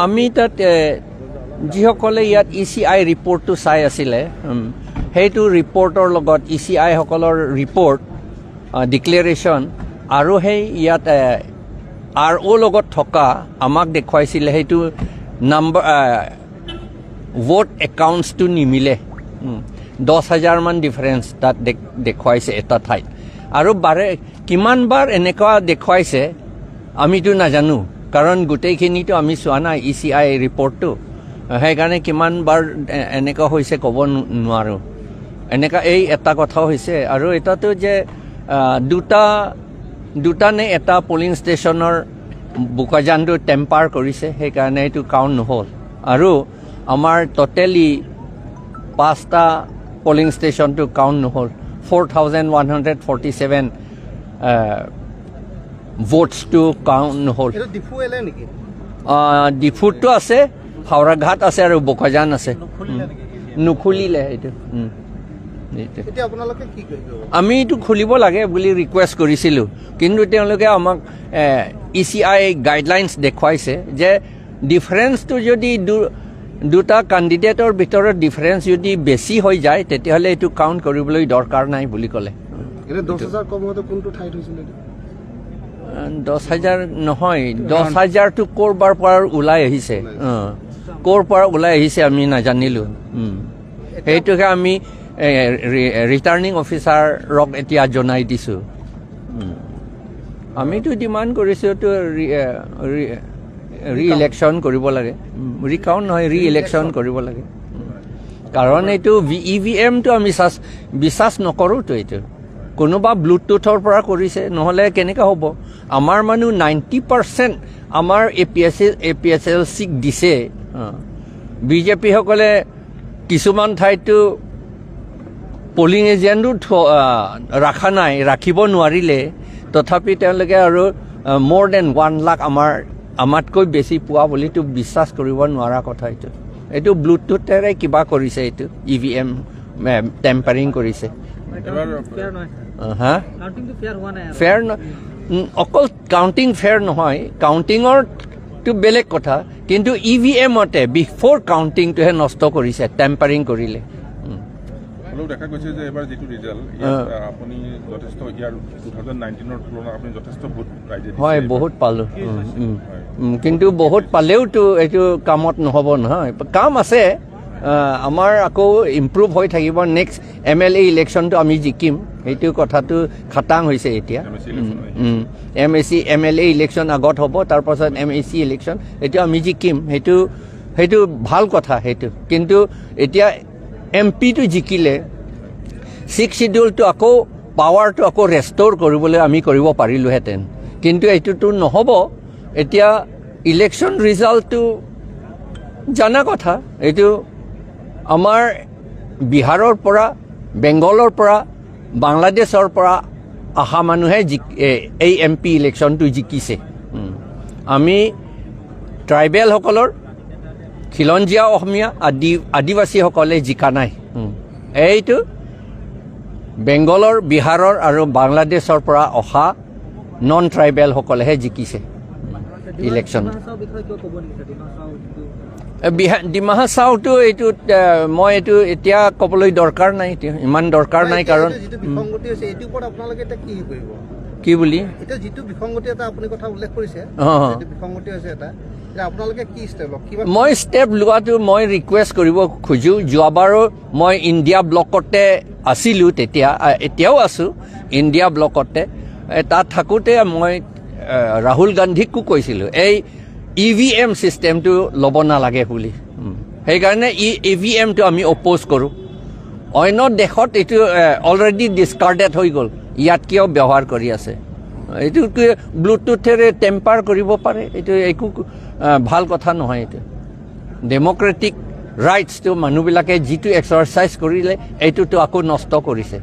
আমি তাত যিসকলে ইয়াত ECI ৰিপৰ্টটো চাই আছিলে সেইটো ৰিপৰ্টৰ লগত ECI সকলৰ ৰিপৰ্ট ডিক্লেৰেশ্যন আৰু সেই ইয়াত RO লগত থকা আমাক দেখুৱাইছিলে সেইটো নাম্বাৰ ভোট একাউণ্টছটো নিমিলে 10,000 মান ডিফাৰেঞ্চ তাত দেখুৱাইছে এটা ঠাইত আৰু কিমান বাৰ এনেকুৱা দেখুৱাইছে আমিতো নাজানো কাৰণ গোটেইখিনিতো আমি চোৱা নাই ECI ৰিপৰ্টটো সেইকাৰণে কিমান বাৰ এনেকুৱা হৈছে ক'ব নোৱাৰো এনেকুৱা এই এটা কথা হৈছে আৰু এটাতো যে দুটা নে এটা পলিং ষ্টেচনৰ বুকাজানটো টেম্পাৰ কৰিছে সেইকাৰণে এইটো কাউণ্ট নহ'ল আৰু আমাৰ টোটেলি 5টা পলিং ষ্টেচনটো কাউণ্ট নহ'ল 4,147 ভোটছটো কাউণ্ট নহ'ল ডিফুটো আছে হাওৰাঘাট আছে আৰু বোকাজান আছে নুখুলিলে এইটো আমি এইটো খুলিব লাগে বুলি ৰিকুৱেষ্ট কৰিছিলোঁ কিন্তু তেওঁলোকে আমাক ECI গাইডলাইনছ দেখুৱাইছে যে ডিফাৰেঞ্চটো যদি দুটা কেণ্ডিডেটৰ ভিতৰত ডিফাৰেঞ্চ যদি বেছি হৈ যায় তেতিয়াহ'লে এইটো কাউণ্ট কৰিবলৈ দৰকাৰ নাই বুলি ক'লে 10,000 কম হওঁতে কোনটো ঠাইত হৈছিলে 10,000 নহয় 10,000টো ক'ৰবাৰ পৰা ওলাই আহিছে ক'ৰ পৰা ওলাই আহিছে আমি নাজানিলোঁ সেইটোকে আমি ৰিটাৰ্ণিং অফিচাৰক এতিয়া জনাই দিছোঁ আমিতো ডিমাণ্ড কৰিছোঁ তো ৰি-ইলেকশ্যন কৰিব লাগে ৰিকাউণ্ট নহয় ৰি-ইলেকশ্যন কৰিব লাগে কাৰণ এইটো EVMটো আমি বিশ্বাস নকৰোঁতো এইটো কোনোবা ব্লুটুথৰ পৰা কৰিছে নহ'লে কেনেকৈ হ'ব আমাৰ মানুহ 90% আমাৰ APSLCক দিছে বিজেপিসকলে কিছুমান ঠাইতো পলিং এজেণ্টো ৰখা নাই ৰাখিব নোৱাৰিলে তথাপি তেওঁলোকে আৰু more than 1 লাখ আমাতকৈ বেছি পোৱা বুলিতো বিশ্বাস কৰিব নোৱাৰা কথা এইটো ব্লুটুথেৰে কিবা কৰিছে এইটো EVM টেম্পাৰিং কৰিছে ফেয়াৰ অকল কাউণ্টিং ফেয়াৰ নহয় কাউণ্টিঙৰটো বেলেগ কথা কিন্তু EVMতে বিফৰ কাউণ্টিংটোহে নষ্ট কৰিছে টেম্পাৰিং কৰিলে দেখা গৈছে যে এবাৰ যিটো ৰিজাল্ট আপুনি যথেষ্ট ইয়াৰ 2019ৰ তুলনাত আপুনি যথেষ্ট ভোট পাইছে হয় বহুত পালোঁ কিন্তু বহুত পালেওতো এইটো কামত নহ'ব নহয় কাম আছে আমাৰ আকৌ ইম্প্ৰুভ হৈ থাকিব নেক্সট MLA ইলেকশ্যনটো আমি জিকিম সেইটো কথাটো খাটাং হৈছে এতিয়া MLA ইলেকশ্যন আগত হ'ব তাৰপাছত MAC ইলেকশ্যন এইটো আমি জিকিম সেইটো ভাল কথা সেইটো কিন্তু এতিয়া MPটো জিকিলে 6th শিডিউলটো আকৌ পাৱাৰটো আকৌ ৰেষ্ট'ৰ কৰিবলৈ আমি কৰিব পাৰিলোহেঁতেন কিন্তু এইটোতো নহ'ব এতিয়া ইলেকশ্যন ৰিজাল্টটো জানা কথা এইটো আমাৰ বিহাৰৰ পৰা বেংগলৰ পৰা বাংলাদেশৰ পৰা অহা মানুহে এই MP ইলেকশ্যনটো জিকিছে আমি ট্ৰাইবেলসকলৰ খিলঞ্জীয়া অসমীয়া আদিবাসীসকলে জিকা নাই এইটো বেংগলৰ বিহাৰৰ আৰু বাংলাদেশৰ পৰা অহা নন ট্ৰাইবেলসকলেহে জিকিছে ইলেকশ্যন ডিমা হাছাওটো এইটোত মই এইটো এতিয়া ক'বলৈ দৰকাৰ নাই ইমান দৰকাৰ নাই কাৰণ কি বুলি মই ষ্টেপ লোৱাটো মই ৰিকুৱেষ্ট কৰিব খোজোঁ যোৱাবাৰো মই ইণ্ডিয়া ব্লকতে আছিলোঁ তেতিয়া এতিয়াও আছোঁ ইণ্ডিয়া ব্লকতে তাত থাকোঁতে মই ৰাহুল গান্ধীকো কৈছিলোঁ এই EVM ছিষ্টেমটো ল'ব নালাগে বুলি সেইকাৰণে EVMটো আমি অপ'জ কৰোঁ অন্য দেশত এইটো অলৰেডি ডিছকাৰ্ডেড হৈ গ'ল ইয়াত কিয় ব্যৱহাৰ কৰি আছে এইটো ব্লুটুথেৰে টেম্পাৰ কৰিব পাৰে এইটো একো ভাল কথা নহয় এইটো ডেম'ক্ৰেটিক ৰাইটছটো মানুহবিলাকে যিটো এক্সাৰচাইজ কৰিলে এইটোতো আকৌ নষ্ট কৰিছে